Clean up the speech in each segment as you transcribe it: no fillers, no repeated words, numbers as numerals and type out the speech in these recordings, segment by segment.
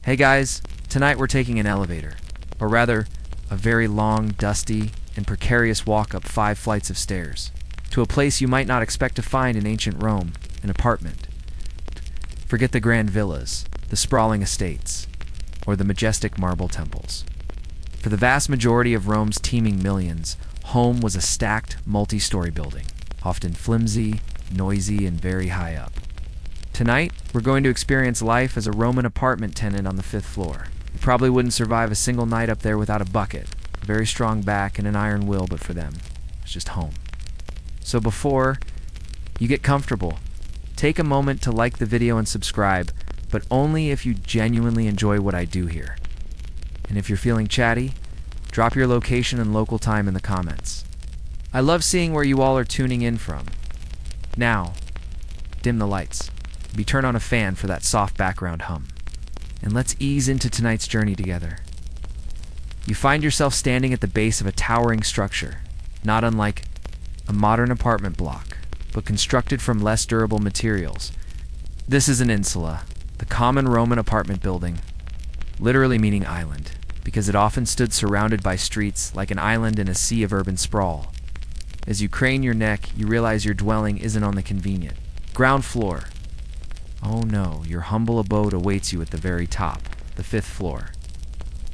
Hey guys, tonight we're taking an elevator, or rather, a very long, dusty, and precarious walk up 5 flights of stairs, to a place you might not expect to find in ancient Rome, an apartment. Forget the grand villas, the sprawling estates, or the majestic marble temples. For the vast majority of Rome's teeming millions, home was a stacked, multi-story building, often flimsy, noisy, and very high up. Tonight, we're going to experience life as a Roman apartment tenant on the 5th floor. You probably wouldn't survive a single night up there without a bucket, a very strong back, and an iron will, but for them, it's just home. So before you get comfortable, take a moment to like the video and subscribe, but only if you genuinely enjoy what I do here. And if you're feeling chatty, drop your location and local time in the comments. I love seeing where you all are tuning in from. Now, dim the lights. Maybe turn on a fan for that soft background hum. And let's ease into tonight's journey together. You find yourself standing at the base of a towering structure, not unlike a modern apartment block, but constructed from less durable materials. This is an insula, the common Roman apartment building, literally meaning island, because it often stood surrounded by streets like an island in a sea of urban sprawl. As you crane your neck, you realize your dwelling isn't on the convenient ground floor. Oh no, your humble abode awaits you at the very top, the 5th floor.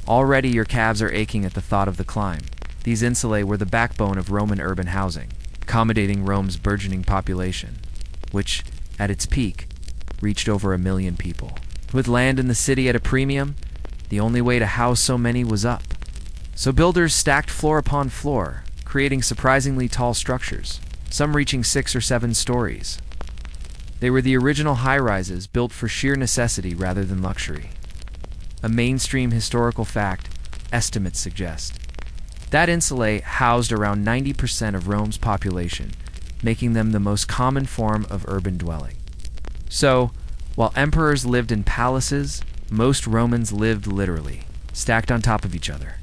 Already your calves are aching at the thought of the climb. These insulae were the backbone of Roman urban housing, accommodating Rome's burgeoning population, which, at its peak, reached over 1 million people. With land in the city at a premium, the only way to house so many was up. So builders stacked floor upon floor, creating surprisingly tall structures, some reaching 6 or 7 stories. They were the original high-rises built for sheer necessity rather than luxury. A mainstream historical fact, estimates suggest. That insulae housed around 90% of Rome's population, making them the most common form of urban dwelling. So, while emperors lived in palaces, most Romans lived literally, stacked on top of each other.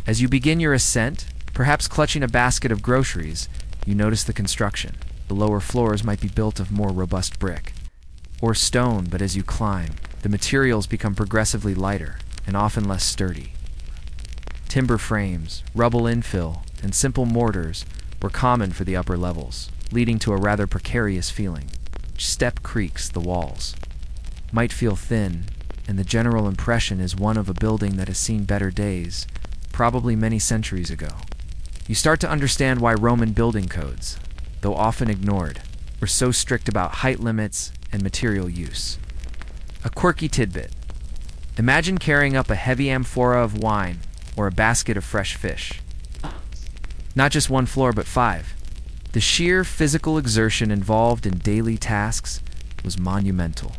As you begin your ascent, perhaps clutching a basket of groceries, you notice the construction. The lower floors might be built of more robust brick or stone, but as you climb, the materials become progressively lighter and often less sturdy. Timber frames, rubble infill, and simple mortars were common for the upper levels, leading to a rather precarious feeling. Each step creaks, the walls might feel thin, and the general impression is one of a building that has seen better days, probably many centuries ago. You start to understand why Roman building codes, though often ignored, were so strict about height limits and material use. A quirky tidbit. Imagine carrying up a heavy amphora of wine or a basket of fresh fish. Not just 1 floor, but 5. The sheer physical exertion involved in daily tasks was monumental.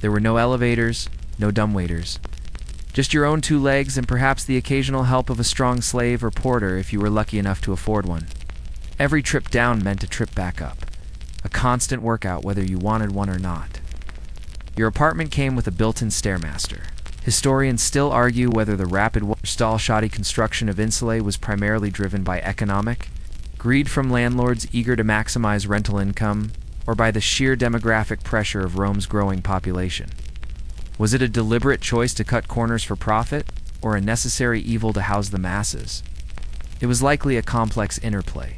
There were no elevators, no dumbwaiters, just your own 2 legs and perhaps the occasional help of a strong slave or porter if you were lucky enough to afford one. Every trip down meant a trip back up, a constant workout whether you wanted one or not. Your apartment came with a built-in stairmaster. Historians still argue whether the rapid stall-shoddy construction of insulae was primarily driven by economic greed from landlords eager to maximize rental income, or by the sheer demographic pressure of Rome's growing population. Was it a deliberate choice to cut corners for profit, or a necessary evil to house the masses? It was likely a complex interplay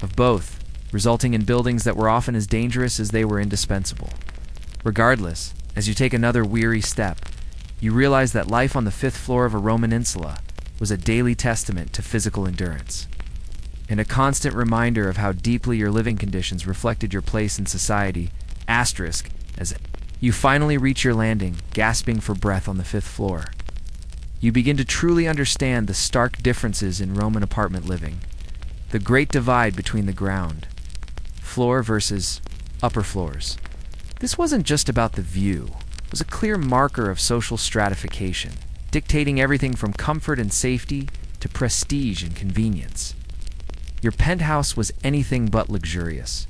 of both, resulting in buildings that were often as dangerous as they were indispensable. Regardless, as you take another weary step, you realize that life on the 5th floor of a Roman insula was a daily testament to physical endurance, and a constant reminder of how deeply your living conditions reflected your place in society, asterisk, as you finally reach your landing, gasping for breath on the 5th floor. You begin to truly understand the stark differences in Roman apartment living. The great divide between the ground floor versus upper floors. This wasn't just about the view. It was a clear marker of social stratification, dictating everything from comfort and safety to prestige and convenience. Your penthouse was anything but luxurious.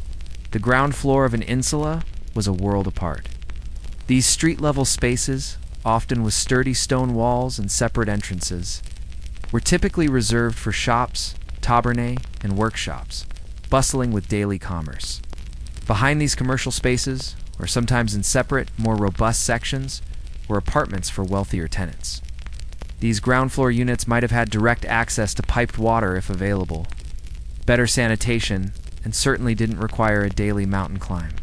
The ground floor of an insula was a world apart. These street-level spaces, often with sturdy stone walls and separate entrances, were typically reserved for shops, tabernae, and workshops, bustling with daily commerce. Behind these commercial spaces, or sometimes in separate, more robust sections, were apartments for wealthier tenants. These ground floor units might have had direct access to piped water if available, better sanitation, and certainly didn't require a daily mountain climb.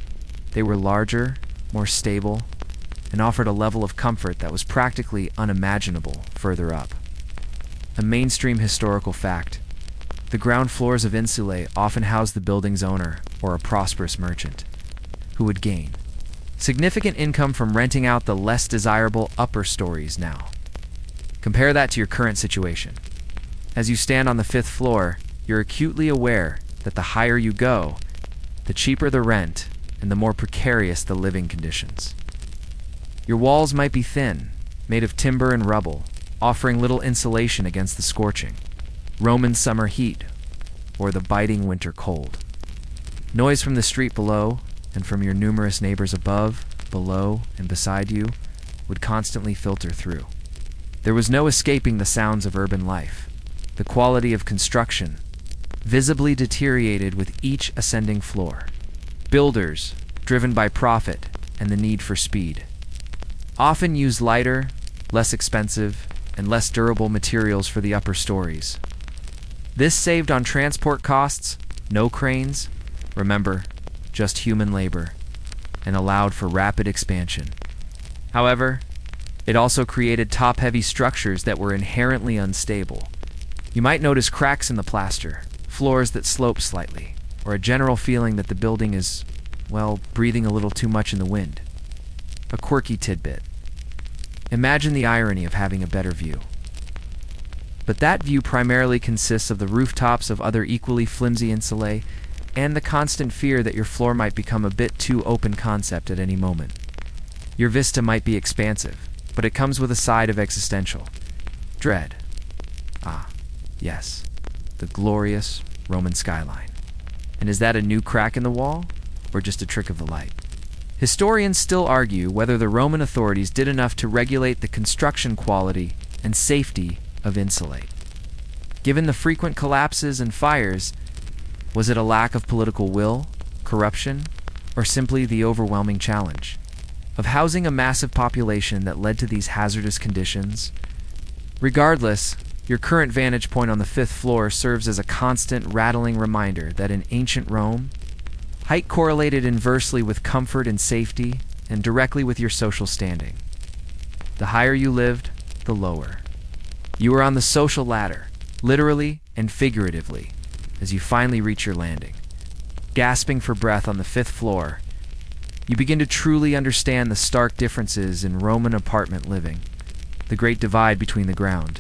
They were larger, more stable, and offered a level of comfort that was practically unimaginable further up. A mainstream historical fact: the ground floors of insulae often housed the building's owner or a prosperous merchant, who would gain significant income from renting out the less desirable upper stories now. Compare that to your current situation. As you stand on the 5th floor, you're acutely aware that the higher you go, the cheaper the rent and the more precarious the living conditions. Your walls might be thin, made of timber and rubble, offering little insulation against the scorching Roman summer heat or the biting winter cold. Noise from the street below and from your numerous neighbors above, below, and beside you would constantly filter through. There was no escaping the sounds of urban life. The quality of construction visibly deteriorated with each ascending floor. Builders, driven by profit and the need for speed, often used lighter, less expensive, and less durable materials for the upper stories. This saved on transport costs, no cranes, remember, just human labor, and allowed for rapid expansion. However, it also created top-heavy structures that were inherently unstable. You might notice cracks in the plaster, floors that slope slightly, or a general feeling that the building is, well, breathing a little too much in the wind. A quirky tidbit. Imagine the irony of having a better view. But that view primarily consists of the rooftops of other equally flimsy insulae and the constant fear that your floor might become a bit too open concept at any moment. Your vista might be expansive, but it comes with a side of existential dread. Ah, yes, the glorious Roman skyline. And is that a new crack in the wall, or just a trick of the light? Historians still argue whether the Roman authorities did enough to regulate the construction quality and safety of insulae. Given the frequent collapses and fires, was it a lack of political will, corruption, or simply the overwhelming challenge of housing a massive population that led to these hazardous conditions? Regardless, your current vantage point on the 5th floor serves as a constant, rattling reminder that in ancient Rome, height correlated inversely with comfort and safety, and directly with your social standing. The higher you lived, the lower. You were on the social ladder, literally and figuratively, as you finally reach your landing. Gasping for breath on the 5th floor, you begin to truly understand the stark differences in Roman apartment living, the great divide between the ground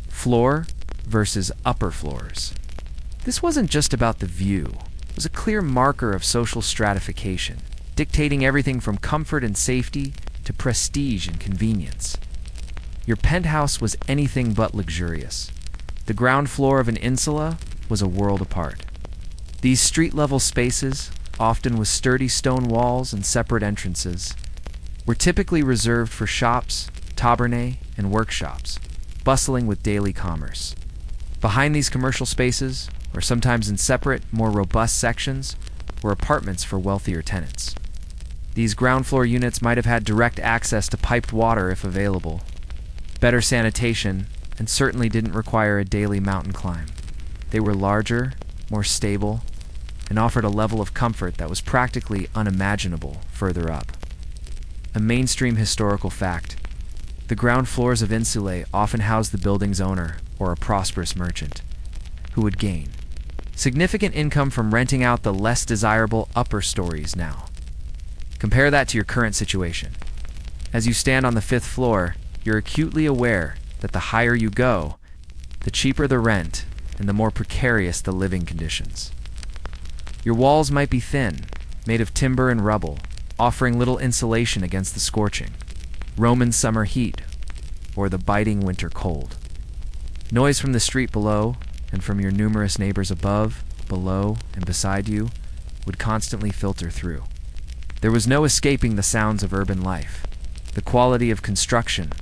floor versus upper floors. This wasn't just about the view. It was a clear marker of social stratification, dictating everything from comfort and safety to prestige and convenience. Your penthouse was anything but luxurious. The ground floor of an insula was a world apart. These street-level spaces, often with sturdy stone walls and separate entrances, were typically reserved for shops, tabernae, and workshops, bustling with daily commerce. Behind these commercial spaces, or sometimes in separate, more robust sections, were apartments for wealthier tenants. These ground floor units might have had direct access to piped water if available, better sanitation, and certainly didn't require a daily mountain climb. They were larger, more stable, and offered a level of comfort that was practically unimaginable further up. A mainstream historical fact: the ground floors of insulae often housed the building's owner or a prosperous merchant, who would gain significant income from renting out the less desirable upper stories now. Compare that to your current situation. As you stand on the 5th floor, you're acutely aware that the higher you go, the cheaper the rent and the more precarious the living conditions. Your walls might be thin, made of timber and rubble, offering little insulation against the scorching Roman summer heat or the biting winter cold. Noise from the street below and from your numerous neighbors above, below, and beside you would constantly filter through. There was no escaping the sounds of urban life. The quality of construction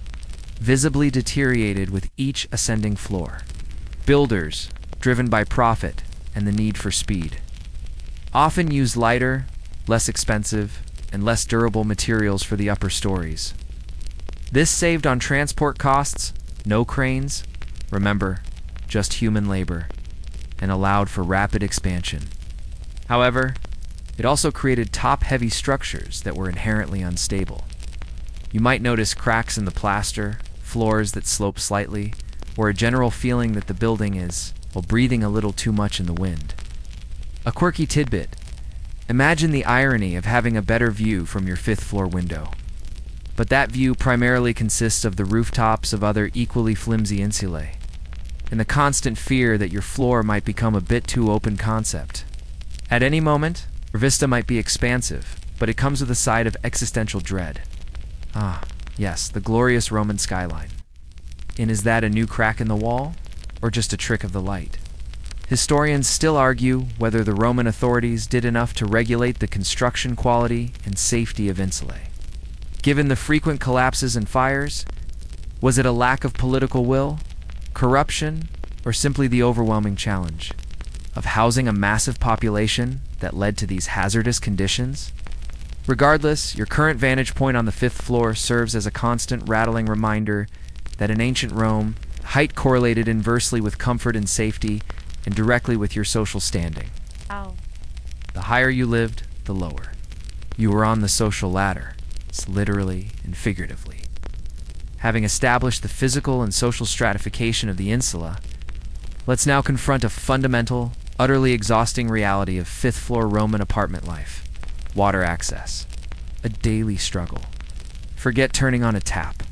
visibly deteriorated with each ascending floor. Builders, driven by profit and the need for speed, often used lighter, less expensive, and less durable materials for the upper stories. This saved on transport costs, no cranes, remember, just human labor, and allowed for rapid expansion. However, it also created top-heavy structures that were inherently unstable. You might notice cracks in the plaster, floors that slope slightly, or a general feeling that the building is, well, breathing a little too much in the wind. A quirky tidbit. Imagine the irony of having a better view from your fifth-floor window. But that view primarily consists of the rooftops of other equally flimsy insulae, and the constant fear that your floor might become a bit too open concept. At any moment, your vista might be expansive, but it comes with a side of existential dread. Ah, yes, the glorious Roman skyline. And is that a new crack in the wall, or just a trick of the light? Historians still argue whether the Roman authorities did enough to regulate the construction quality and safety of insulae. Given the frequent collapses and fires, was it a lack of political will, corruption, or simply the overwhelming challenge of housing a massive population that led to these hazardous conditions? Regardless, your current vantage point on the fifth floor serves as a constant rattling reminder that in ancient Rome, height correlated inversely with comfort and safety and directly with your social standing. Ow. The higher you lived, the lower. You were on the social ladder, literally and figuratively. Having established the physical and social stratification of the insula, let's now confront a fundamental, utterly exhausting reality of fifth-floor Roman apartment life. Water access. A daily struggle. Forget turning on a tap.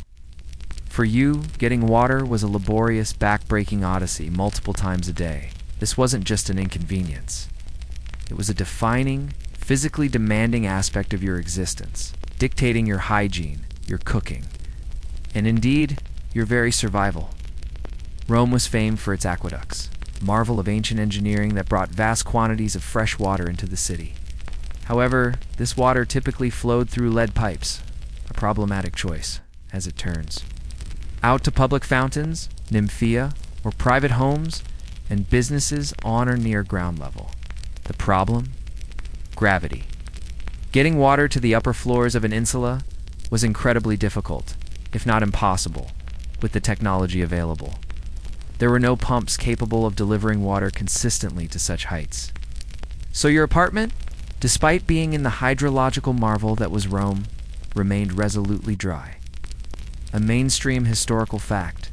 For you, getting water was a laborious, back-breaking odyssey multiple times a day. This wasn't just an inconvenience. It was a defining, physically demanding aspect of your existence, dictating your hygiene, your cooking, and indeed, your very survival. Rome was famed for its aqueducts, a marvel of ancient engineering that brought vast quantities of fresh water into the city. However, this water typically flowed through lead pipes, a problematic choice, as it turns. Out to public fountains, nymphea, or private homes, and businesses on or near ground level. The problem? Gravity. Getting water to the upper floors of an insula was incredibly difficult, if not impossible, with the technology available. There were no pumps capable of delivering water consistently to such heights. So your apartment, despite being in the hydrological marvel that was Rome, remained resolutely dry. A mainstream historical fact.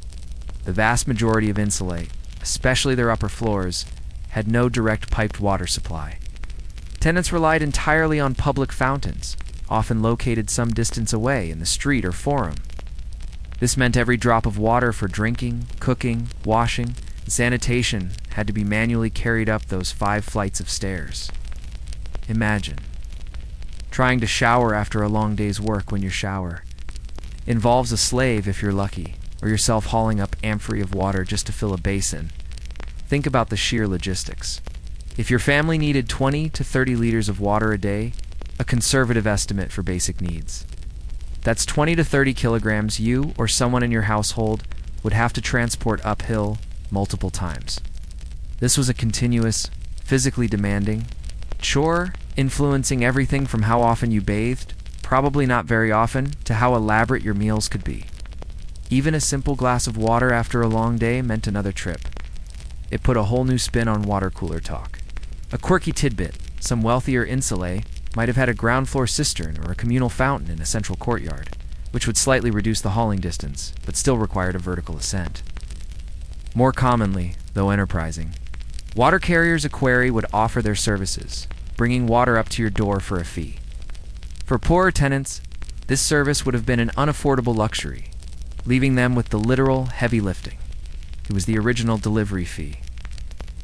The vast majority of insulae, especially their upper floors, had no direct piped water supply. Tenants relied entirely on public fountains, often located some distance away in the street or forum. This meant every drop of water for drinking, cooking, washing, and sanitation had to be manually carried up those 5 flights of stairs. Imagine trying to shower after a long day's work when your shower involves a slave if you're lucky, or yourself hauling up amphorae of water just to fill a basin. Think about the sheer logistics. If your family needed 20 to 30 liters of water a day, a conservative estimate for basic needs, that's 20 to 30 kilograms you or someone in your household would have to transport uphill multiple times. This was a continuous, physically demanding chore, influencing everything from how often you bathed, probably not very often, to how elaborate your meals could be. Even a simple glass of water after a long day meant another trip. It put a whole new spin on water cooler talk. A quirky tidbit, some wealthier insulae might have had a ground floor cistern or a communal fountain in a central courtyard, which would slightly reduce the hauling distance, but still required a vertical ascent. More commonly, though enterprising, water carriers equerry would offer their services, bringing water up to your door for a fee. For poorer tenants, this service would have been an unaffordable luxury, leaving them with the literal heavy lifting. It was the original delivery fee.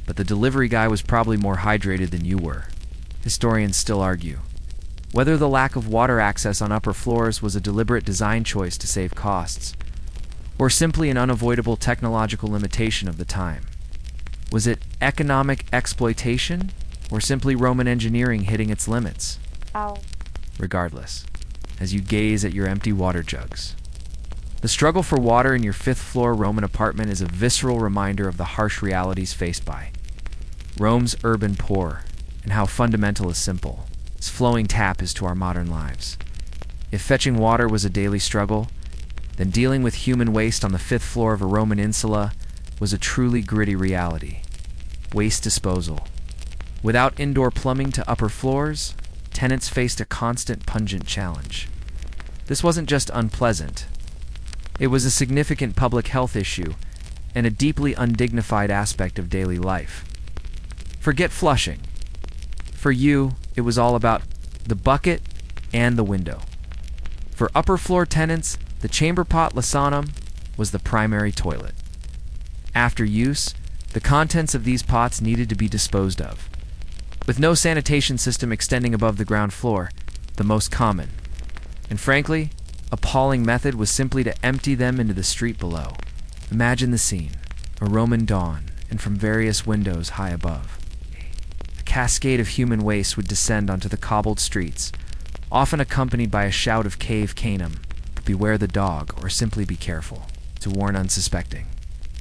But the delivery guy was probably more hydrated than you were. Historians still argue whether the lack of water access on upper floors was a deliberate design choice to save costs, or simply an unavoidable technological limitation of the time. Was it economic exploitation, or simply Roman engineering hitting its limits? Ow. Regardless, as you gaze at your empty water jugs, the struggle for water in your 5th-floor Roman apartment is a visceral reminder of the harsh realities faced by Rome's urban poor, and how fundamental is simple, its flowing tap is to our modern lives. If fetching water was a daily struggle, then dealing with human waste on the fifth floor of a Roman insula was a truly gritty reality. Waste disposal. Without indoor plumbing to upper floors, tenants faced a constant, pungent challenge. This wasn't just unpleasant. It was a significant public health issue and a deeply undignified aspect of daily life. Forget flushing. For you, it was all about the bucket and the window. For upper floor tenants, the chamber pot lasanum was the primary toilet. After use, the contents of these pots needed to be disposed of. With no sanitation system extending above the ground floor, the most common, and frankly, appalling method was simply to empty them into the street below. Imagine the scene, a Roman dawn, and from various windows high above, a cascade of human waste would descend onto the cobbled streets, often accompanied by a shout of cave canem, beware the dog, or simply be careful, to warn unsuspecting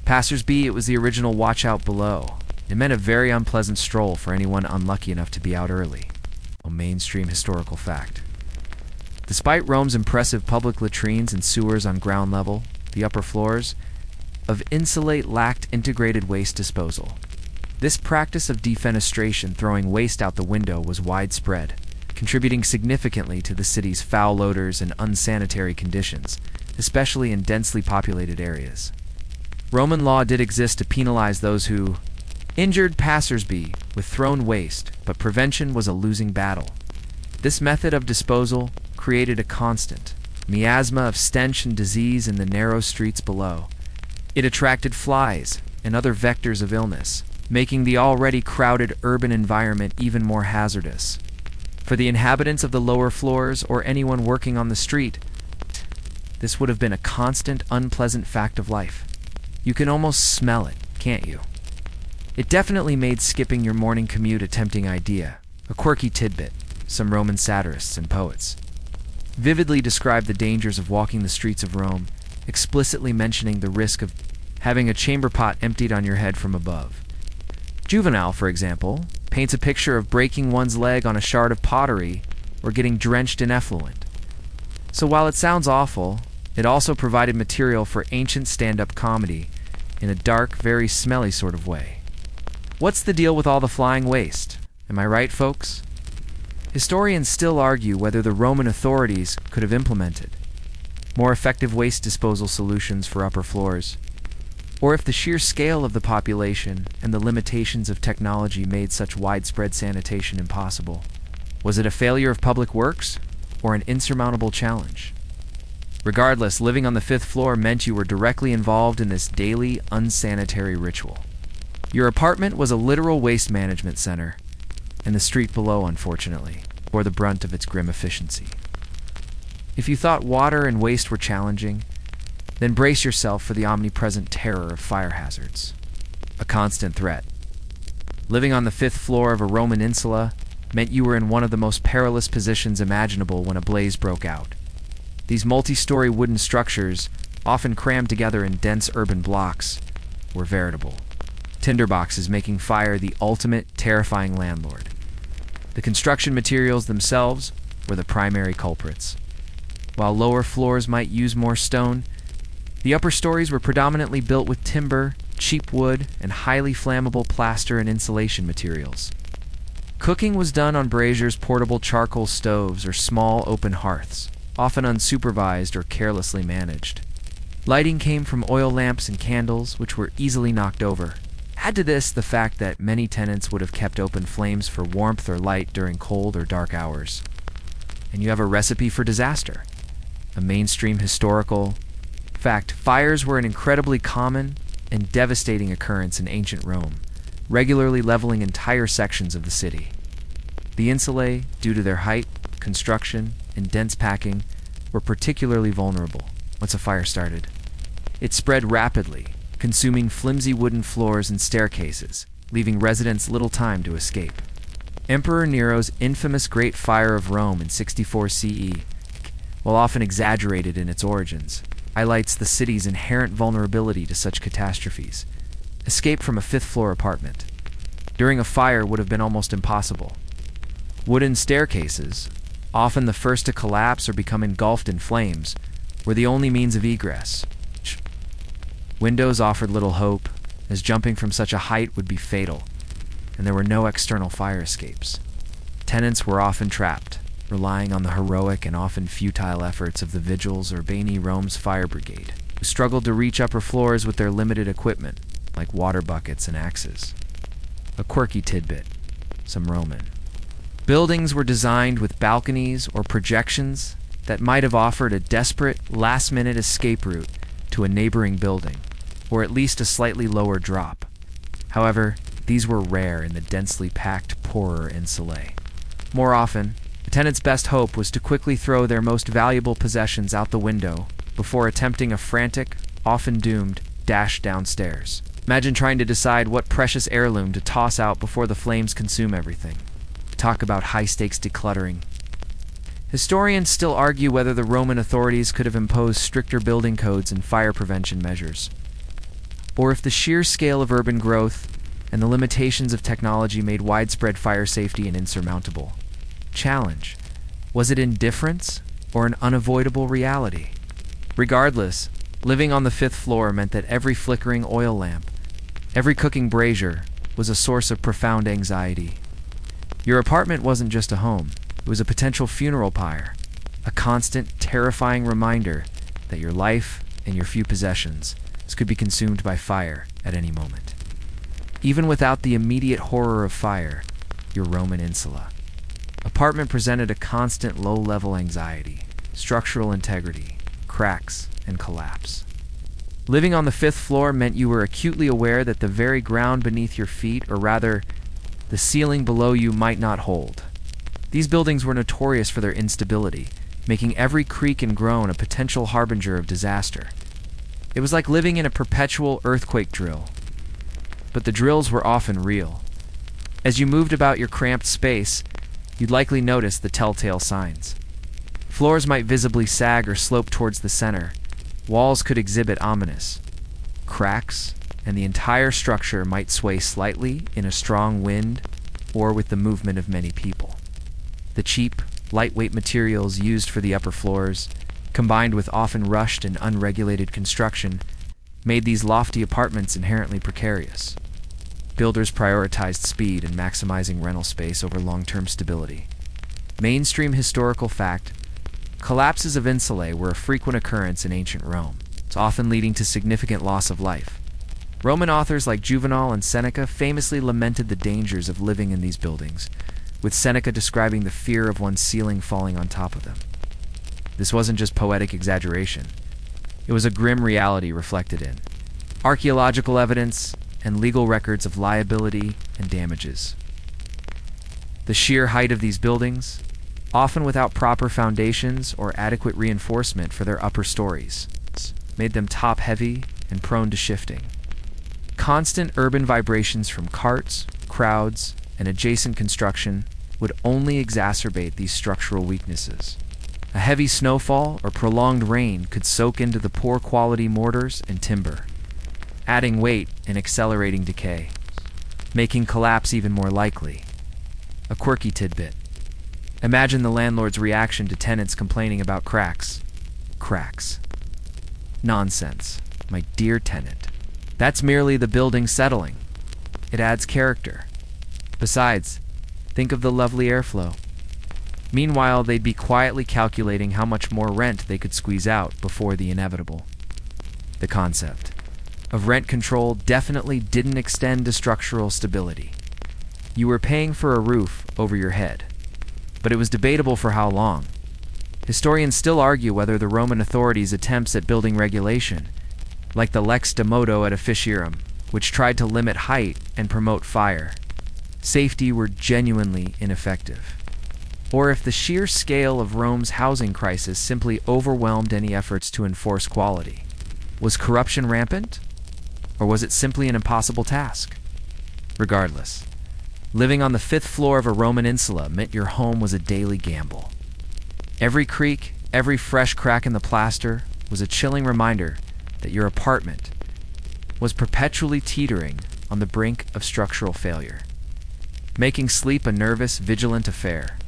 passers-by. It was the original watch out below. It meant a very unpleasant stroll for anyone unlucky enough to be out early. A mainstream historical fact. Despite Rome's impressive public latrines and sewers on ground level, the upper floors of insulae lacked integrated waste disposal. This practice of defenestration, throwing waste out the window, was widespread, contributing significantly to the city's foul odors and unsanitary conditions, especially in densely populated areas. Roman law did exist to penalize those who injured passers-by with thrown waste, but prevention was a losing battle. This method of disposal created a constant miasma of stench and disease in the narrow streets below. It attracted flies and other vectors of illness, making the already crowded urban environment even more hazardous. For the inhabitants of the lower floors or anyone working on the street, this would have been a constant, unpleasant fact of life. You can almost smell it, can't you? It definitely made skipping your morning commute a tempting idea, a quirky tidbit. Some Roman satirists and poets vividly described the dangers of walking the streets of Rome, explicitly mentioning the risk of having a chamber pot emptied on your head from above. Juvenal, for example, paints a picture of breaking one's leg on a shard of pottery or getting drenched in effluent. So while it sounds awful, it also provided material for ancient stand-up comedy in a dark, very smelly sort of way. What's the deal with all the flying waste? Am I right, folks? Historians still argue whether the Roman authorities could have implemented more effective waste disposal solutions for upper floors, or if the sheer scale of the population and the limitations of technology made such widespread sanitation impossible. Was it a failure of public works, or an insurmountable challenge? Regardless, living on the fifth floor meant you were directly involved in this daily, unsanitary ritual. Your apartment was a literal waste management center, and the street below, unfortunately, bore the brunt of its grim efficiency. If you thought water and waste were challenging, then brace yourself for the omnipresent terror of fire hazards. A constant threat. Living on the fifth floor of a Roman insula meant you were in one of the most perilous positions imaginable when a blaze broke out. These multi-story wooden structures, often crammed together in dense urban blocks, were veritable tinderboxes, making fire the ultimate terrifying landlord. The construction materials themselves were the primary culprits. While lower floors might use more stone, the upper stories were predominantly built with timber, cheap wood, and highly flammable plaster and insulation materials. Cooking was done on braziers, portable charcoal stoves, or small open hearths, often unsupervised or carelessly managed. Lighting came from oil lamps and candles, which were easily knocked over. Add to this the fact that many tenants would have kept open flames for warmth or light during cold or dark hours. And you have a recipe for disaster. A mainstream historical fact, fires were an incredibly common and devastating occurrence in ancient Rome, regularly leveling entire sections of the city. The insulae, due to their height, construction, and dense packing, were particularly vulnerable once a fire started. It spread rapidly, consuming flimsy wooden floors and staircases, leaving residents little time to escape. Emperor Nero's infamous Great Fire of Rome in 64 CE, while often exaggerated in its origins, highlights the city's inherent vulnerability to such catastrophes. Escape from a fifth-floor apartment during a fire would have been almost impossible. Wooden staircases, often the first to collapse or become engulfed in flames, were the only means of egress. Windows offered little hope, as jumping from such a height would be fatal, and there were no external fire escapes. Tenants were often trapped, relying on the heroic and often futile efforts of the vigils or Bani Rome's fire brigade, who struggled to reach upper floors with their limited equipment, like water buckets and axes. A quirky tidbit, some Roman. Buildings were designed with balconies or projections that might have offered a desperate, last-minute escape route to a neighboring building, or at least a slightly lower drop. However, these were rare in the densely packed, poorer insulae. More often, the tenant's best hope was to quickly throw their most valuable possessions out the window before attempting a frantic, often doomed, dash downstairs. Imagine trying to decide what precious heirloom to toss out before the flames consume everything. Talk about high-stakes decluttering. Historians still argue whether the Roman authorities could have imposed stricter building codes and fire prevention measures, or if the sheer scale of urban growth and the limitations of technology made widespread fire safety an insurmountable challenge. Was it indifference or an unavoidable reality? Regardless, living on the 5th floor meant that every flickering oil lamp, every cooking brazier, was a source of profound anxiety. Your apartment wasn't just a home, it was a potential funeral pyre, a constant, terrifying reminder that your life and your few possessions could be consumed by fire at any moment. Even without the immediate horror of fire, your Roman insula apartment presented a constant low-level anxiety, structural integrity, cracks, and collapse. Living on the 5th floor meant you were acutely aware that the very ground beneath your feet, or rather, the ceiling below you, might not hold. These buildings were notorious for their instability, making every creak and groan a potential harbinger of disaster. It was like living in a perpetual earthquake drill. But the drills were often real. As you moved about your cramped space, you'd likely notice the telltale signs. Floors might visibly sag or slope towards the center. Walls could exhibit ominous cracks, and the entire structure might sway slightly in a strong wind or with the movement of many people. The cheap, lightweight materials used for the upper floors, combined with often rushed and unregulated construction, made these lofty apartments inherently precarious. Builders prioritized speed and maximizing rental space over long-term stability. Mainstream historical fact: collapses of insulae were a frequent occurrence in ancient Rome, often leading to significant loss of life. Roman authors like Juvenal and Seneca famously lamented the dangers of living in these buildings, with Seneca describing the fear of one's ceiling falling on top of them. This wasn't just poetic exaggeration. It was a grim reality reflected in archaeological evidence and legal records of liability and damages. The sheer height of these buildings, often without proper foundations or adequate reinforcement for their upper stories, made them top-heavy and prone to shifting. Constant urban vibrations from carts, crowds, and adjacent construction would only exacerbate these structural weaknesses. A heavy snowfall or prolonged rain could soak into the poor quality mortars and timber, adding weight and accelerating decay, making collapse even more likely. A quirky tidbit: imagine the landlord's reaction to tenants complaining about cracks. Cracks. Nonsense, my dear tenant. That's merely the building settling. It adds character. Besides, think of the lovely airflow. Meanwhile, they'd be quietly calculating how much more rent they could squeeze out before the inevitable. The concept of rent control definitely didn't extend to structural stability. You were paying for a roof over your head, but it was debatable for how long. Historians still argue whether the Roman authorities' attempts at building regulation, like the lex de modo et officierum, which tried to limit height and promote fire safety, were genuinely ineffective, or if the sheer scale of Rome's housing crisis simply overwhelmed any efforts to enforce quality. Was corruption rampant, or was it simply an impossible task? Regardless, living on the 5th floor of a Roman insula meant your home was a daily gamble. Every creak, every fresh crack in the plaster was a chilling reminder that your apartment was perpetually teetering on the brink of structural failure, making sleep a nervous, vigilant affair.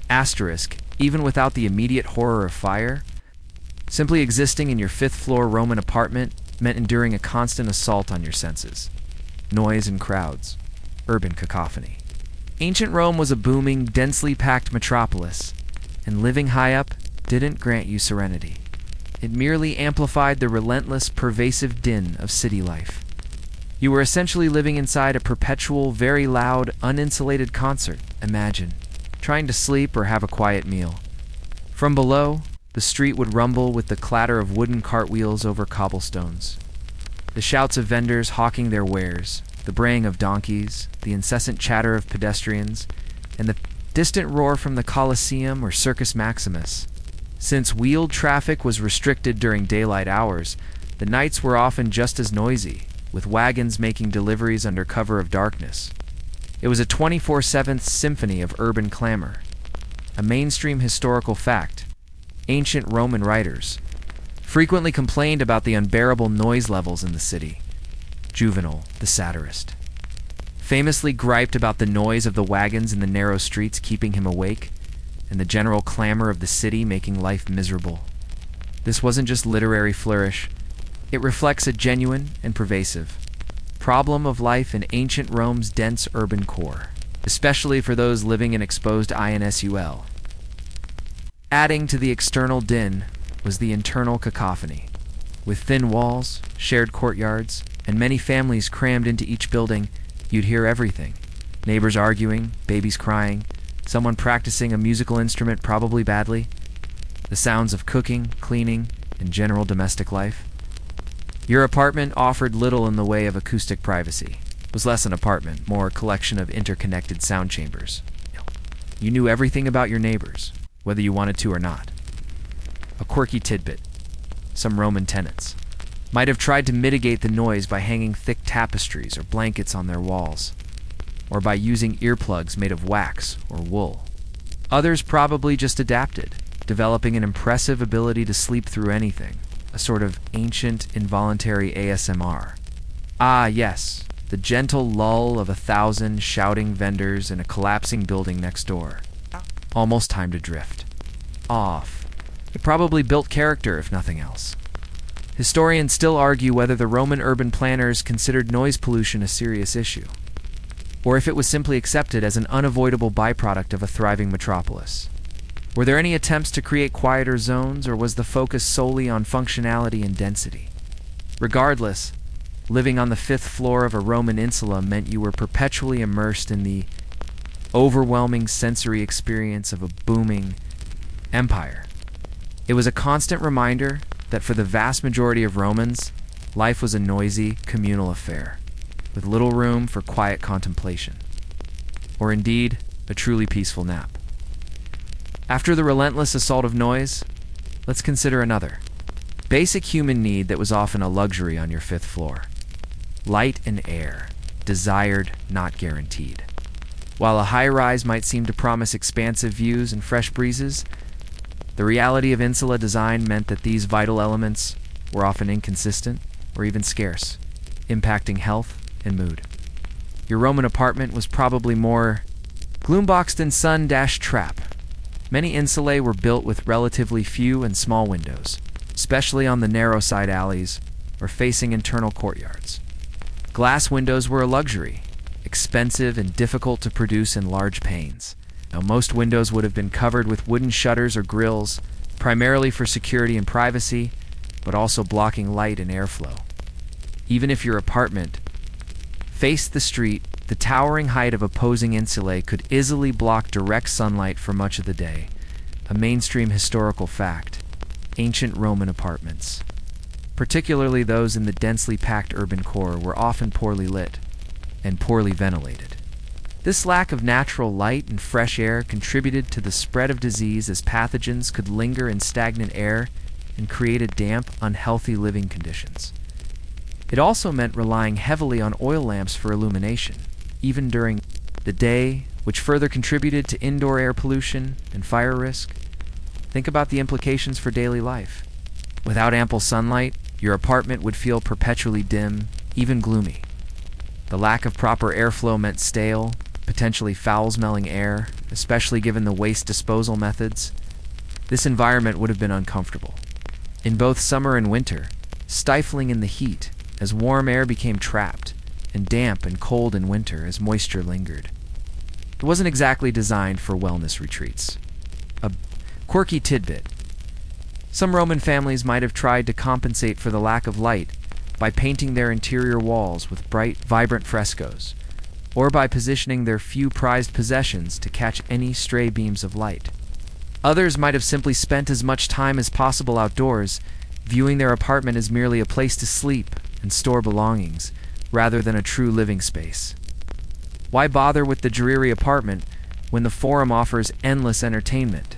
Asterisk, even without the immediate horror of fire, Simply existing in your fifth-floor Roman apartment meant enduring a constant assault on your senses. Noise and crowds. Urban cacophony. Ancient Rome was a booming, densely packed metropolis, and living high up didn't grant you serenity. It merely amplified the relentless, pervasive din of city life. You were essentially living inside a perpetual, very loud, uninsulated concert, imagine, trying to sleep or have a quiet meal. From below, the street would rumble with the clatter of wooden cartwheels over cobblestones. The shouts of vendors hawking their wares, the braying of donkeys, the incessant chatter of pedestrians, and the distant roar from the Colosseum or Circus Maximus. Since wheeled traffic was restricted during daylight hours, the nights were often just as noisy, with wagons making deliveries under cover of darkness. It was a 24/7 symphony of urban clamor. A mainstream historical fact. Ancient Roman writers frequently complained about the unbearable noise levels in the city. Juvenal, the satirist, famously griped about the noise of the wagons in the narrow streets keeping him awake, and the general clamor of the city making life miserable. This wasn't just literary flourish. It reflects a genuine and pervasive problem of life in ancient Rome's dense urban core, especially for those living in exposed insulae. Adding to the external din was the internal cacophony. With thin walls, shared courtyards, and many families crammed into each building, you'd hear everything. Neighbors arguing, babies crying, someone practicing a musical instrument probably badly, the sounds of cooking, cleaning, and general domestic life. Your apartment offered little in the way of acoustic privacy. It was less an apartment, more a collection of interconnected sound chambers. You knew everything about your neighbors, whether you wanted to or not. A quirky tidbit. Some Roman tenants might have tried to mitigate the noise by hanging thick tapestries or blankets on their walls, or by using earplugs made of wax or wool. Others probably just adapted, developing an impressive ability to sleep through anything, a sort of ancient, involuntary ASMR. Ah, yes, the gentle lull of 1,000 shouting vendors in a collapsing building next door. Almost time to drift off. It probably built character, if nothing else. Historians still argue whether the Roman urban planners considered noise pollution a serious issue, or if it was simply accepted as an unavoidable byproduct of a thriving metropolis. Were there any attempts to create quieter zones, or was the focus solely on functionality and density? Regardless, living on the fifth floor of a Roman insula meant you were perpetually immersed in the overwhelming sensory experience of a booming empire. It was a constant reminder that for the vast majority of Romans, life was a noisy, communal affair, with little room for quiet contemplation, or indeed, a truly peaceful nap. After the relentless assault of noise, let's consider another basic human need that was often a luxury on your fifth floor. Light and air, desired, not guaranteed. While a high-rise might seem to promise expansive views and fresh breezes, the reality of insula design meant that these vital elements were often inconsistent or even scarce, impacting health and mood. Your Roman apartment was probably more gloomboxed than sun-trap. Many insulae were built with relatively few and small windows, especially on the narrow side alleys or facing internal courtyards. Glass windows were a luxury, expensive and difficult to produce in large panes. Now, most windows would have been covered with wooden shutters or grills, primarily for security and privacy, but also blocking light and airflow. Even if your apartment faced the street, the towering height of opposing insulae could easily block direct sunlight for much of the day. A mainstream historical fact. Ancient Roman apartments, particularly those in the densely packed urban core, were often poorly lit and poorly ventilated. This lack of natural light and fresh air contributed to the spread of disease, as pathogens could linger in stagnant air and created damp, unhealthy living conditions. It also meant relying heavily on oil lamps for illumination, even during the day, which further contributed to indoor air pollution and fire risk. Think about the implications for daily life. Without ample sunlight, your apartment would feel perpetually dim, even gloomy. The lack of proper airflow meant stale, potentially foul-smelling air, especially given the waste disposal methods. This environment would have been uncomfortable, in both summer and winter, stifling in the heat as warm air became trapped, and damp and cold in winter as moisture lingered. It wasn't exactly designed for wellness retreats. A quirky tidbit. Some Roman families might have tried to compensate for the lack of light by painting their interior walls with bright, vibrant frescoes, or by positioning their few prized possessions to catch any stray beams of light. Others might have simply spent as much time as possible outdoors, viewing their apartment as merely a place to sleep and store belongings, rather than a true living space. Why bother with the dreary apartment when the Forum offers endless entertainment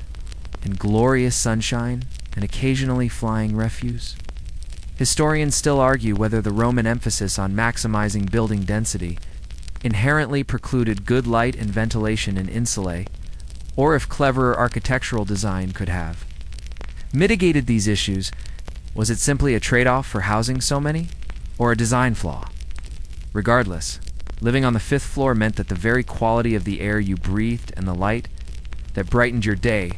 and glorious sunshine and occasionally flying refuse? Historians still argue whether the Roman emphasis on maximizing building density inherently precluded good light and ventilation in insulae, or if cleverer architectural design could have mitigated these issues. Was it simply a trade-off for housing so many, or a design flaw? Regardless, living on the 5th floor meant that the very quality of the air you breathed and the light that brightened your day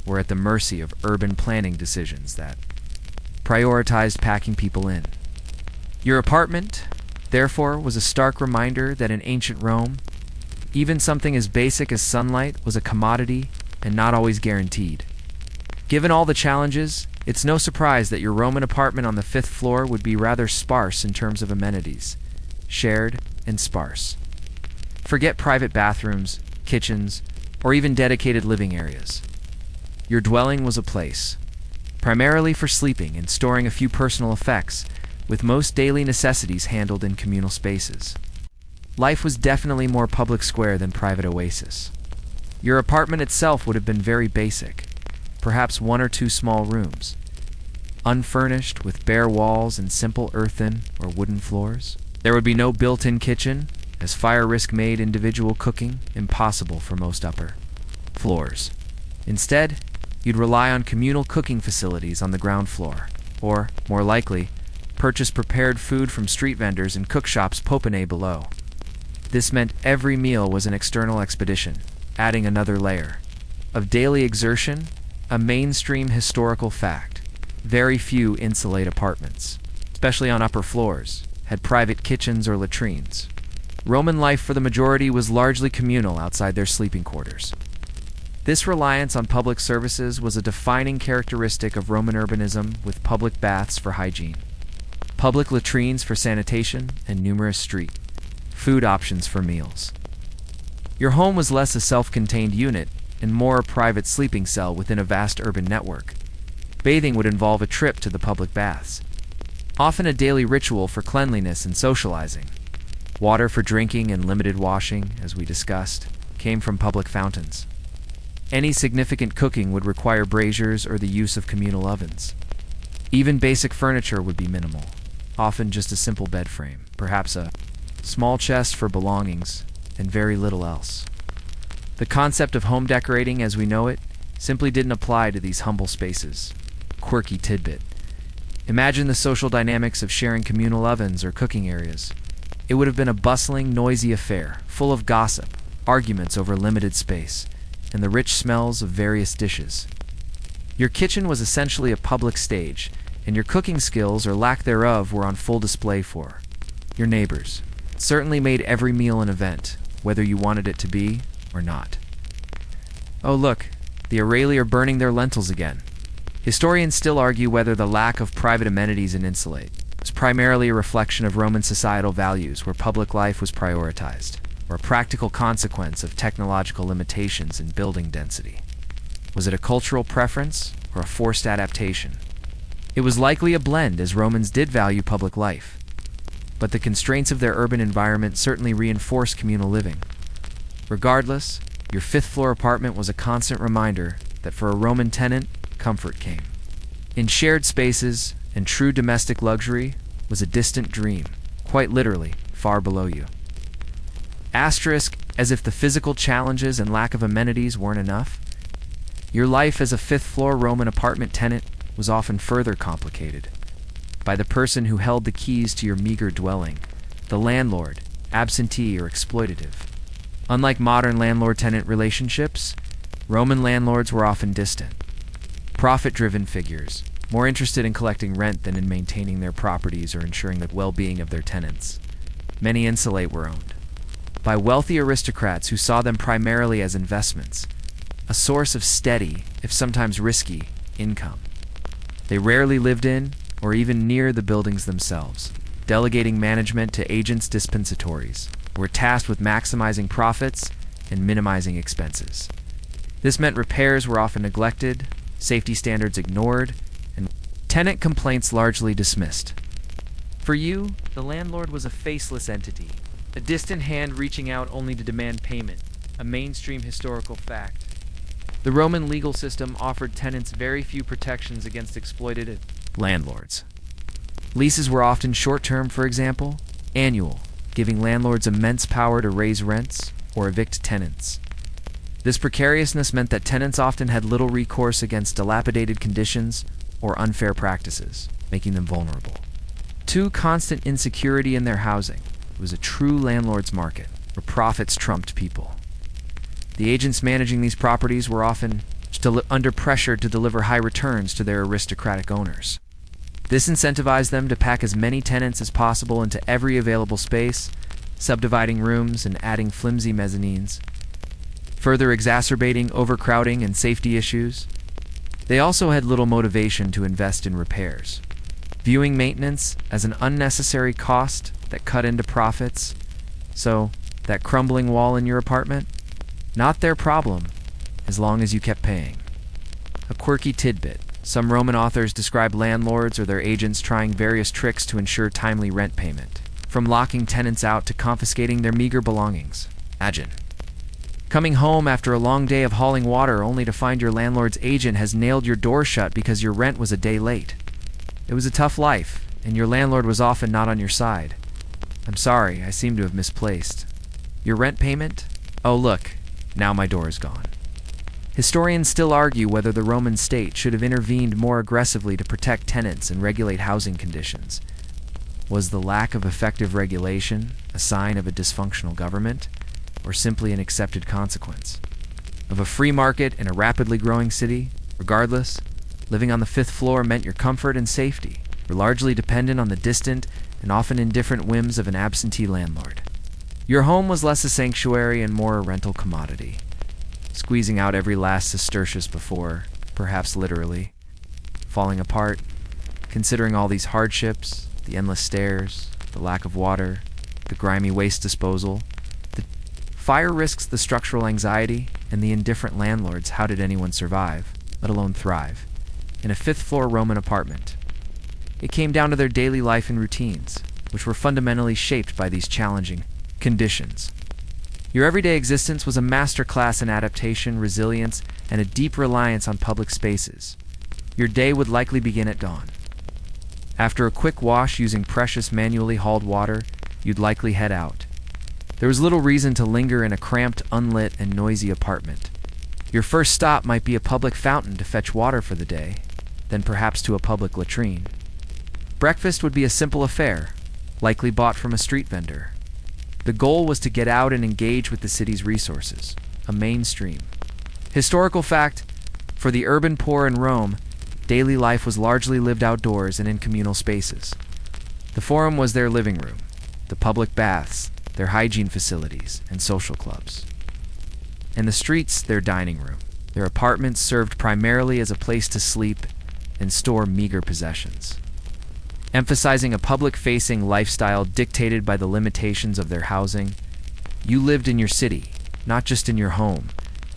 were at the mercy of urban planning decisions that prioritized packing people in. Your apartment, therefore, was a stark reminder that in ancient Rome, even something as basic as sunlight was a commodity and not always guaranteed. Given all the challenges, it's no surprise that your Roman apartment on the 5th floor would be rather sparse in terms of amenities. Shared and sparse. Forget private bathrooms, kitchens, or even dedicated living areas. Your dwelling was a place, primarily for sleeping and storing a few personal effects, with most daily necessities handled in communal spaces. Life was definitely more public square than private oasis. Your apartment itself would have been very basic, perhaps 1 or 2 small rooms, unfurnished with bare walls and simple earthen or wooden floors. There would be no built-in kitchen, as fire risk made individual cooking impossible for most upper floors. Instead, you'd rely on communal cooking facilities on the ground floor, or, more likely, purchase prepared food from street vendors and cook shops popinae below. This meant every meal was an external expedition, adding another layer of daily exertion, a mainstream historical fact. Very few insulate apartments, especially on upper floors, had private kitchens or latrines. Roman life for the majority was largely communal outside their sleeping quarters. This reliance on public services was a defining characteristic of Roman urbanism, with public baths for hygiene, public latrines for sanitation, and numerous street food options for meals. Your home was less a self-contained unit and more a private sleeping cell within a vast urban network. Bathing would involve a trip to the public baths, often a daily ritual for cleanliness and socializing. Water for drinking and limited washing, as we discussed, came from public fountains. Any significant cooking would require braziers or the use of communal ovens. Even basic furniture would be minimal, often just a simple bed frame, perhaps a small chest for belongings, and very little else. The concept of home decorating as we know it simply didn't apply to these humble spaces. Quirky tidbit. Imagine the social dynamics of sharing communal ovens or cooking areas. It would have been a bustling, noisy affair, full of gossip, arguments over limited space, and the rich smells of various dishes. Your kitchen was essentially a public stage, and your cooking skills or lack thereof were on full display for your neighbors. It certainly made every meal an event, whether you wanted it to be or not. Oh look, the Aurali are burning their lentils again. Historians still argue whether the lack of private amenities in insulate was primarily a reflection of Roman societal values where public life was prioritized, or a practical consequence of technological limitations in building density. Was it a cultural preference or a forced adaptation? It was likely a blend, as Romans did value public life, but the constraints of their urban environment certainly reinforced communal living. Regardless, your 5th floor apartment was a constant reminder that for a Roman tenant, comfort came in shared spaces, and true domestic luxury was a distant dream, quite literally, far below you. Asterisk, as if the physical challenges and lack of amenities weren't enough, your life as a 5th floor Roman apartment tenant was often further complicated by the person who held the keys to your meager dwelling, the landlord, absentee or exploitative. Unlike modern landlord-tenant relationships, Roman landlords were often distant, profit-driven figures more interested in collecting rent than in maintaining their properties or ensuring the well-being of their tenants. Many insulae were owned by wealthy aristocrats who saw them primarily as investments, a source of steady, if sometimes risky, income. They rarely lived in or even near the buildings themselves, delegating management to agents dispensatories, who were tasked with maximizing profits and minimizing expenses. This meant repairs were often neglected, safety standards ignored, and tenant complaints largely dismissed. For you, the landlord was a faceless entity, a distant hand reaching out only to demand payment, a mainstream historical fact. The Roman legal system offered tenants very few protections against exploited landlords. Leases were often short-term, for example, annual, giving landlords immense power to raise rents or evict tenants. This precariousness meant that tenants often had little recourse against dilapidated conditions or unfair practices, making them vulnerable. 2. Constant insecurity in their housing. It was a true landlord's market, where profits trumped people. The agents managing these properties were often under pressure to deliver high returns to their aristocratic owners. This incentivized them to pack as many tenants as possible into every available space, subdividing rooms and adding flimsy mezzanines, further exacerbating overcrowding and safety issues. They also had little motivation to invest in repairs, viewing maintenance as an unnecessary cost that cut into profits. So, that crumbling wall in your apartment? Not their problem, as long as you kept paying. A quirky tidbit. Some Roman authors describe landlords or their agents trying various tricks to ensure timely rent payment, from locking tenants out to confiscating their meager belongings. Imagine coming home after a long day of hauling water only to find your landlord's agent has nailed your door shut because your rent was a day late. It was a tough life, and your landlord was often not on your side. I'm sorry, I seem to have misplaced. Your rent payment? Oh look, now my door is gone. Historians still argue whether the Roman state should have intervened more aggressively to protect tenants and regulate housing conditions. Was the lack of effective regulation a sign of a dysfunctional government, or simply an accepted consequence of a free market in a rapidly growing city? Regardless, living on the 5th floor meant your comfort and safety were largely dependent on the distant and often indifferent whims of an absentee landlord. Your home was less a sanctuary and more a rental commodity, squeezing out every last sestertius before, perhaps literally, falling apart. Considering all these hardships, the endless stairs, the lack of water, the grimy waste disposal, the fire risks, the structural anxiety, and the indifferent landlords, how did anyone survive, let alone thrive, in a 5th floor Roman apartment? It came down to their daily life and routines, which were fundamentally shaped by these challenging conditions. Your everyday existence was a masterclass in adaptation, resilience, and a deep reliance on public spaces. Your day would likely begin at dawn. After a quick wash using precious manually hauled water, you'd likely head out. There was little reason to linger in a cramped, unlit, and noisy apartment. Your first stop might be a public fountain to fetch water for the day, then perhaps to a public latrine. Breakfast would be a simple affair, likely bought from a street vendor. The goal was to get out and engage with the city's resources, a mainstream historical fact. For the urban poor in Rome, daily life was largely lived outdoors and in communal spaces. The forum was their living room, the public baths, their hygiene facilities, and social clubs. And the streets, their dining room. Their apartments served primarily as a place to sleep and store meager possessions. Emphasizing a public-facing lifestyle dictated by the limitations of their housing, you lived in your city, not just in your home.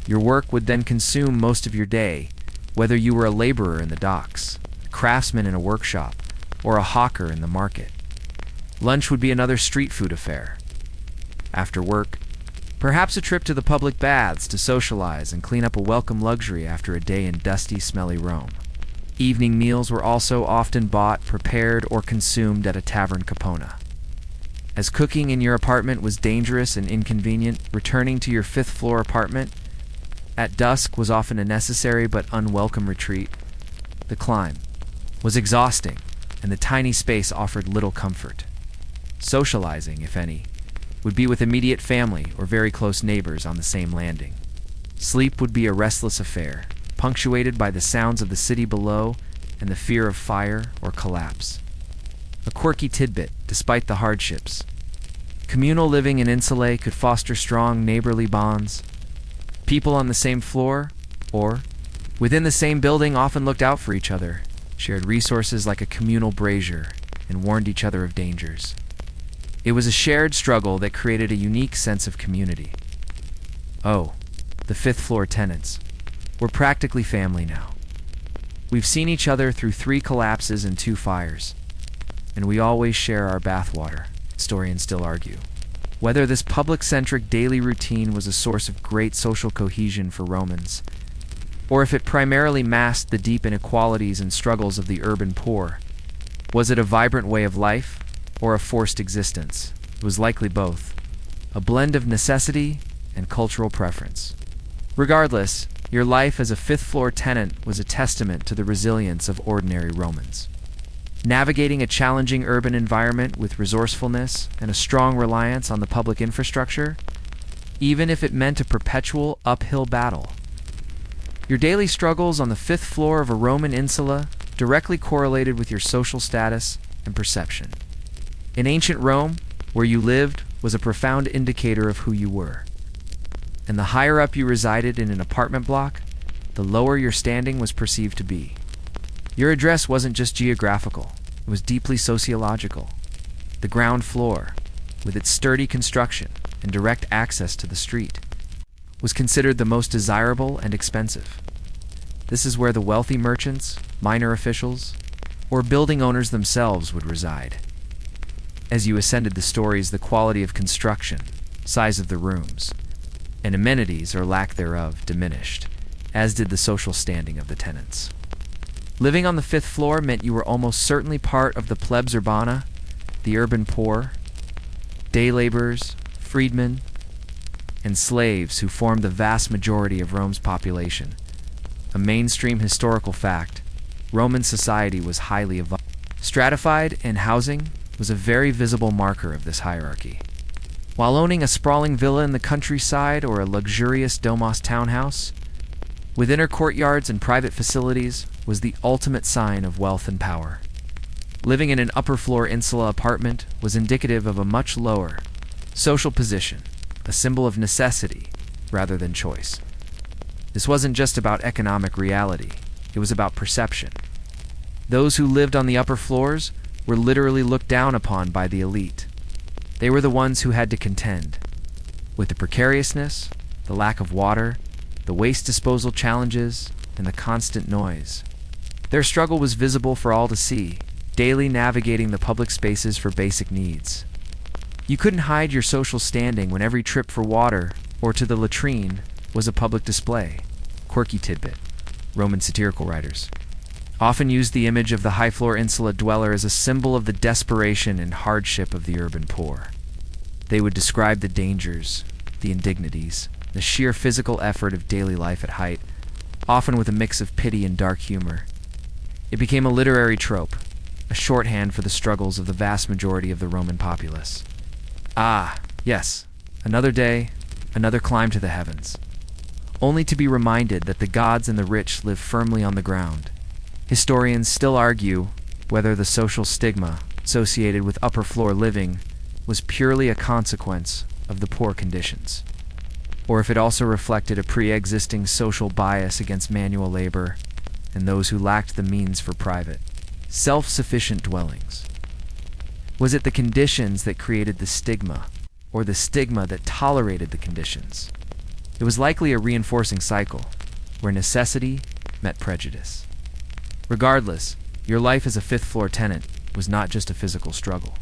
Your work would then consume most of your day, whether you were a laborer in the docks, a craftsman in a workshop, or a hawker in the market. Lunch would be another street food affair. After work, perhaps a trip to the public baths to socialize and clean up, a welcome luxury after a day in dusty, smelly Rome. Evening meals were also often bought, prepared, or consumed at a tavern capona. As cooking in your apartment was dangerous and inconvenient, returning to your 5th floor apartment at dusk was often a necessary but unwelcome retreat. The climb was exhausting, and the tiny space offered little comfort. Socializing, if any, would be with immediate family or very close neighbors on the same landing. Sleep would be a restless affair, punctuated by the sounds of the city below and the fear of fire or collapse. A quirky tidbit, despite the hardships. Communal living in insulae could foster strong neighborly bonds. People on the same floor, or within the same building, often looked out for each other, shared resources like a communal brazier, and warned each other of dangers. It was a shared struggle that created a unique sense of community. Oh, the fifth-floor tenants. We're practically family now. We've seen each other through 3 collapses and 2 fires, and we always share our bathwater, historians still argue. Whether this public-centric daily routine was a source of great social cohesion for Romans, or if it primarily masked the deep inequalities and struggles of the urban poor, was it a vibrant way of life or a forced existence? It was likely both, a blend of necessity and cultural preference. Regardless, your life as a fifth-floor tenant was a testament to the resilience of ordinary Romans. Navigating a challenging urban environment with resourcefulness and a strong reliance on the public infrastructure, even if it meant a perpetual uphill battle. Your daily struggles on the 5th floor of a Roman insula directly correlated with your social status and perception. In ancient Rome, where you lived was a profound indicator of who you were. And the higher up you resided in an apartment block, the lower your standing was perceived to be. Your address wasn't just geographical, it was deeply sociological. The ground floor, with its sturdy construction and direct access to the street, was considered the most desirable and expensive. This is where the wealthy merchants, minor officials, or building owners themselves would reside. As you ascended the stories, the quality of construction, size of the rooms, and amenities or lack thereof diminished, as did the social standing of the tenants. Living on the 5th floor meant you were almost certainly part of the plebs urbana, the urban poor, day laborers, freedmen, and slaves who formed the vast majority of Rome's population. A mainstream historical fact, Roman society was highly stratified, and housing was a very visible marker of this hierarchy. While owning a sprawling villa in the countryside or a luxurious domos townhouse, with inner courtyards and private facilities, was the ultimate sign of wealth and power. Living in an upper-floor insula apartment was indicative of a much lower social position, a symbol of necessity rather than choice. This wasn't just about economic reality, it was about perception. Those who lived on the upper floors were literally looked down upon by the elite. They were the ones who had to contend with the precariousness, the lack of water, the waste disposal challenges, and the constant noise. Their struggle was visible for all to see, daily navigating the public spaces for basic needs. You couldn't hide your social standing when every trip for water or to the latrine was a public display. Quirky tidbit. Roman satirical writers often used the image of the high-floor insula dweller as a symbol of the desperation and hardship of the urban poor. They would describe the dangers, the indignities, the sheer physical effort of daily life at height, often with a mix of pity and dark humor. It became a literary trope, a shorthand for the struggles of the vast majority of the Roman populace. Ah, yes, another day, another climb to the heavens. Only to be reminded that the gods and the rich live firmly on the ground. Historians still argue whether the social stigma associated with upper-floor living was purely a consequence of the poor conditions, or if it also reflected a pre-existing social bias against manual labor and those who lacked the means for private, self-sufficient dwellings. Was it the conditions that created the stigma, or the stigma that tolerated the conditions? It was likely a reinforcing cycle, where necessity met prejudice. Regardless, your life as a 5th floor tenant was not just a physical struggle.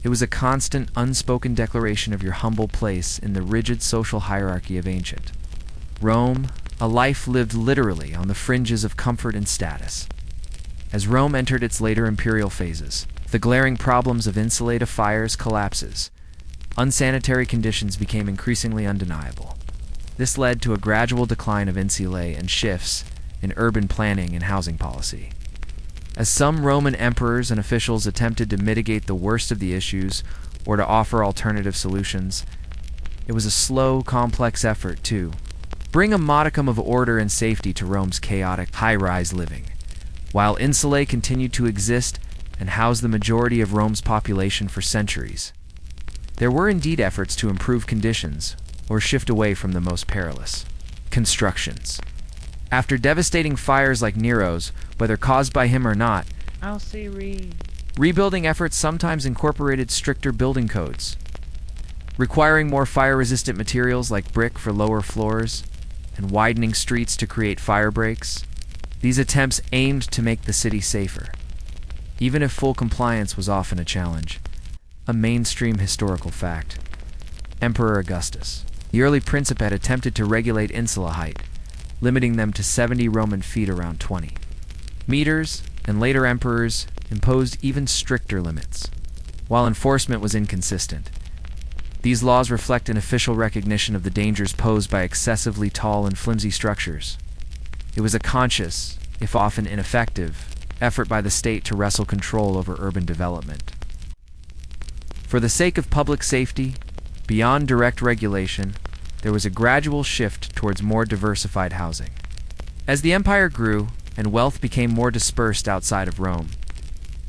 It was a constant, unspoken declaration of your humble place in the rigid social hierarchy of ancient Rome, a life lived literally on the fringes of comfort and status. As Rome entered its later imperial phases, the glaring problems of insulae to fires, collapses, unsanitary conditions became increasingly undeniable. This led to a gradual decline of insulae and shifts in urban planning and housing policy. As some Roman emperors and officials attempted to mitigate the worst of the issues or to offer alternative solutions, it was a slow, complex effort to bring a modicum of order and safety to Rome's chaotic, high-rise living. while insulae continued to exist and house the majority of Rome's population for centuries. There were indeed efforts to improve conditions or shift away from the most perilous constructions. After devastating fires like Nero's, whether caused by him or not, I'll say rebuilding efforts sometimes incorporated stricter building codes, requiring more fire-resistant materials like brick for lower floors and widening streets to create fire breaks. These attempts aimed to make the city safer, even if full compliance was often a challenge. A mainstream historical fact. Emperor Augustus, the early Principate, attempted to regulate insula height, limiting them to 70 Roman feet around 20 meters, and later emperors imposed even stricter limits, while enforcement was inconsistent. These laws reflect an official recognition of the dangers posed by excessively tall and flimsy structures. It was a conscious, if often ineffective, effort by the state to wrestle control over urban development. For the sake of public safety, beyond direct regulation, there was a gradual shift towards more diversified housing. As the empire grew and wealth became more dispersed outside of Rome,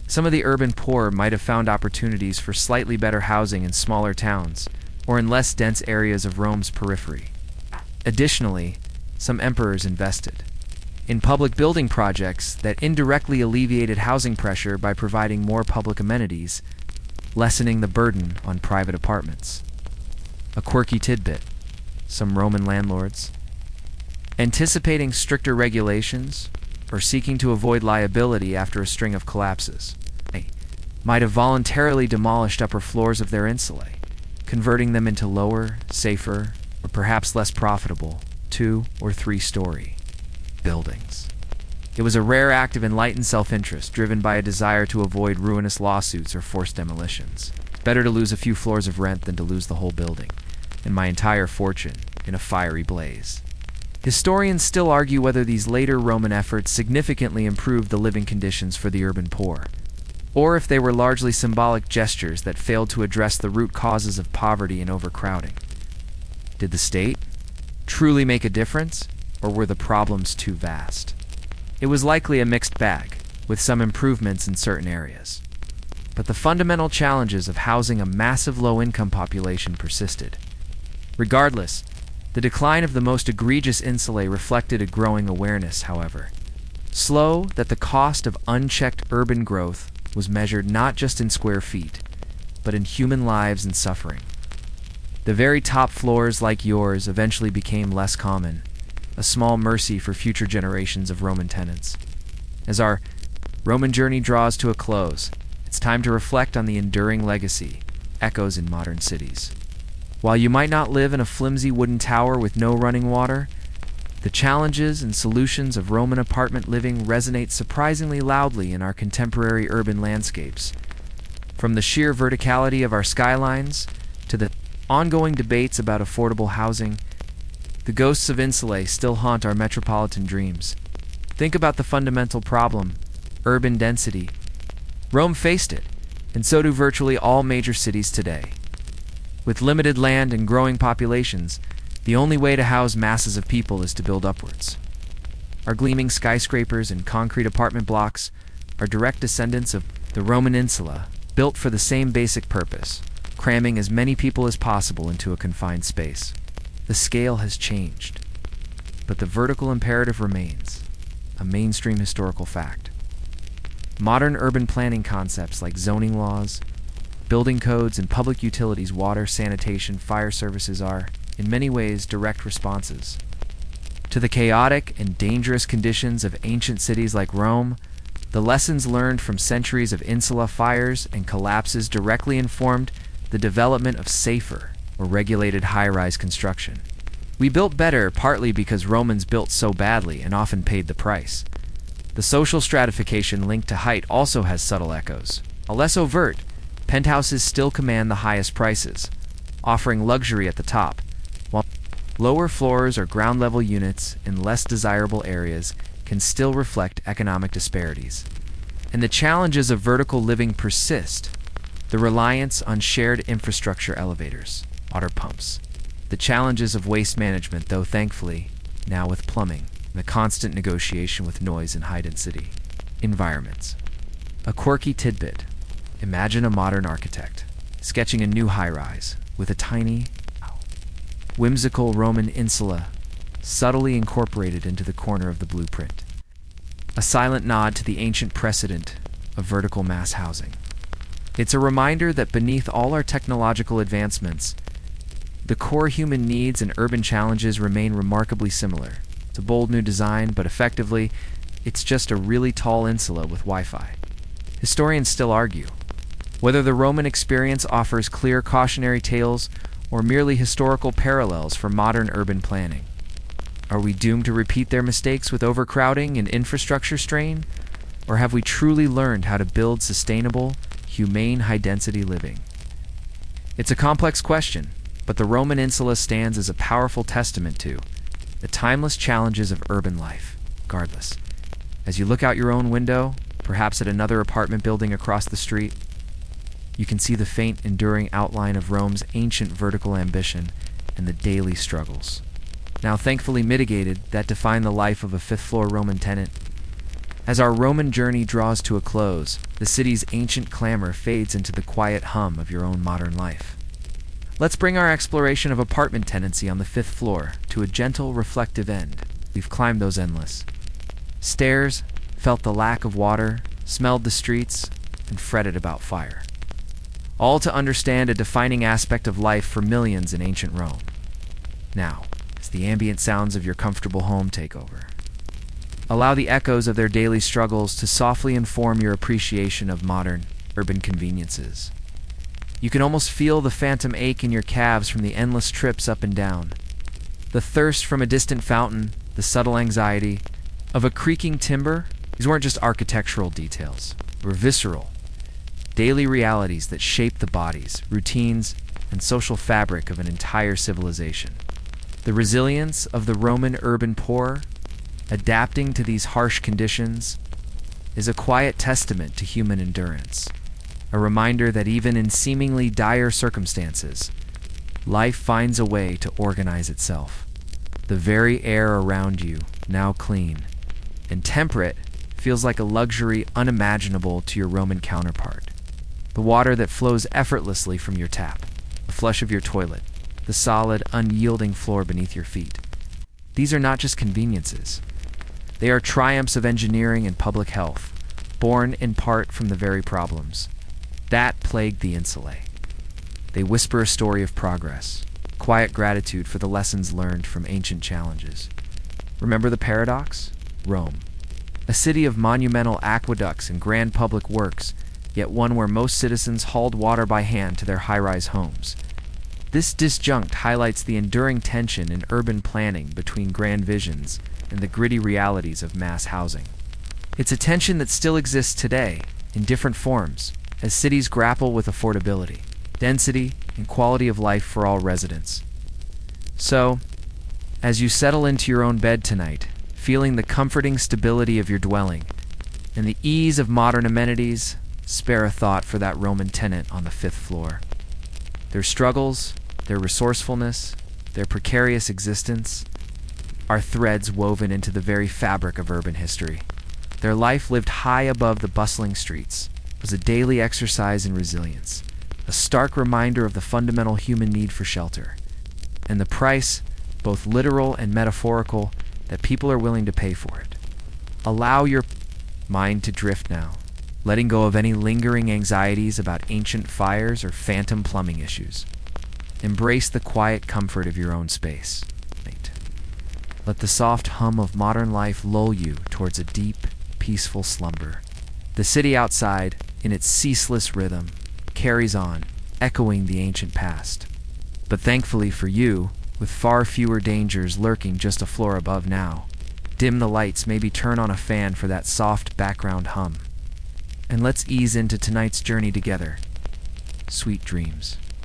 some of the urban poor might have found opportunities for slightly better housing in smaller towns or in less dense areas of Rome's periphery. Additionally, some emperors invested in public building projects that indirectly alleviated housing pressure by providing more public amenities, lessening the burden on private apartments. A quirky tidbit: some Roman landlords, anticipating stricter regulations or seeking to avoid liability after a string of collapses, might have voluntarily demolished upper floors of their insulae, converting them into lower, safer, or perhaps less profitable 2- or 3-story buildings. It was a rare act of enlightened self-interest driven by a desire to avoid ruinous lawsuits or forced demolitions. It's better to lose a few floors of rent than to lose the whole building and my entire fortune in a fiery blaze. Historians still argue whether these later Roman efforts significantly improved the living conditions for the urban poor, or if they were largely symbolic gestures that failed to address the root causes of poverty and overcrowding. Did the state truly make a difference, or were the problems too vast? It was likely a mixed bag, with some improvements in certain areas. But the fundamental challenges of housing a massive low-income population persisted. Regardless, the decline of the most egregious insulae reflected a growing awareness, however. Slow, that the cost of unchecked urban growth was measured not just in square feet, but in human lives and suffering. The very top floors, like yours, eventually became less common, a small mercy for future generations of Roman tenants. As our Roman journey draws to a close, it's time to reflect on the enduring legacy, echoes in modern cities. While you might not live in a flimsy wooden tower with no running water, the challenges and solutions of Roman apartment living resonate surprisingly loudly in our contemporary urban landscapes. From the sheer verticality of our skylines to the ongoing debates about affordable housing, the ghosts of insulae still haunt our metropolitan dreams. Think about the fundamental problem: urban density. Rome faced it, and so do virtually all major cities today. With limited land and growing populations, the only way to house masses of people is to build upwards. Our gleaming skyscrapers and concrete apartment blocks are direct descendants of the Roman insula, built for the same basic purpose: cramming as many people as possible into a confined space. The scale has changed, but the vertical imperative remains, a mainstream historical fact. Modern urban planning concepts like zoning laws, building codes, and public utilities, water, sanitation, fire services are, in many ways, direct responses to the chaotic and dangerous conditions of ancient cities like Rome. The lessons learned from centuries of insula fires and collapses directly informed the development of safer or regulated high-rise construction. We built better partly because Romans built so badly and often paid the price. The social stratification linked to height also has subtle echoes. A less overt, penthouses still command the highest prices, offering luxury at the top, while lower floors or ground-level units in less desirable areas can still reflect economic disparities. And the challenges of vertical living persist: the reliance on shared infrastructure, elevators, water pumps, the challenges of waste management, though thankfully, now with plumbing, and the constant negotiation with noise and high density. Environments. A quirky tidbit. Imagine a modern architect sketching a new high-rise with a tiny, whimsical Roman insula subtly incorporated into the corner of the blueprint. A silent nod to the ancient precedent of vertical mass housing. It's a reminder that beneath all our technological advancements, the core human needs and urban challenges remain remarkably similar. It's a bold new design, but effectively, it's just a really tall insula with Wi-Fi. Historians still argue whether the Roman experience offers clear cautionary tales or merely historical parallels for modern urban planning. Are we doomed to repeat their mistakes with overcrowding and infrastructure strain? Or have we truly learned how to build sustainable, humane, high-density living? It's a complex question, but the Roman insula stands as a powerful testament to the timeless challenges of urban life, regardless. As you look out your own window, perhaps at another apartment building across the street, you can see the faint, enduring outline of Rome's ancient vertical ambition and the daily struggles, now thankfully mitigated, that define the life of a fifth-floor Roman tenant. As our Roman journey draws to a close, the city's ancient clamor fades into the quiet hum of your own modern life. Let's bring our exploration of apartment tenancy on the fifth floor to a gentle, reflective end. We've climbed those endless stairs, felt the lack of water, smelled the streets, and fretted about fire. All to understand a defining aspect of life for millions in ancient Rome. Now, as the ambient sounds of your comfortable home take over, allow the echoes of their daily struggles to softly inform your appreciation of modern, urban conveniences. You can almost feel the phantom ache in your calves from the endless trips up and down, the thirst from a distant fountain, the subtle anxiety of a creaking timber. These weren't just architectural details, they were visceral, daily realities that shape the bodies, routines, and social fabric of an entire civilization. The resilience of the Roman urban poor, adapting to these harsh conditions, is a quiet testament to human endurance, a reminder that even in seemingly dire circumstances, life finds a way to organize itself. The very air around you, now clean and temperate, feels like a luxury unimaginable to your Roman counterpart. The water that flows effortlessly from your tap, the flush of your toilet, the solid, unyielding floor beneath your feet. These are not just conveniences. They are triumphs of engineering and public health, born in part from the very problems that plagued the insulae. They whisper a story of progress, quiet gratitude for the lessons learned from ancient challenges. Remember the paradox? Rome, a city of monumental aqueducts and grand public works, yet one where most citizens hauled water by hand to their high-rise homes. This disjunct highlights the enduring tension in urban planning between grand visions and the gritty realities of mass housing. It's a tension that still exists today, in different forms, as cities grapple with affordability, density, and quality of life for all residents. So, as you settle into your own bed tonight, feeling the comforting stability of your dwelling and the ease of modern amenities, spare a thought for that Roman tenant on the fifth floor. Their struggles, their resourcefulness, their precarious existence are threads woven into the very fabric of urban history. Their life lived high above the bustling streets was a daily exercise in resilience, a stark reminder of the fundamental human need for shelter, and the price, both literal and metaphorical, that people are willing to pay for it. Allow your mind to drift now, letting go of any lingering anxieties about ancient fires or phantom plumbing issues. Embrace the quiet comfort of your own space. Let the soft hum of modern life lull you towards a deep, peaceful slumber. The city outside, in its ceaseless rhythm, carries on, echoing the ancient past. But thankfully for you, with far fewer dangers lurking just a floor above now, dim the lights, maybe turn on a fan for that soft background hum. And let's ease into tonight's journey together. Sweet dreams.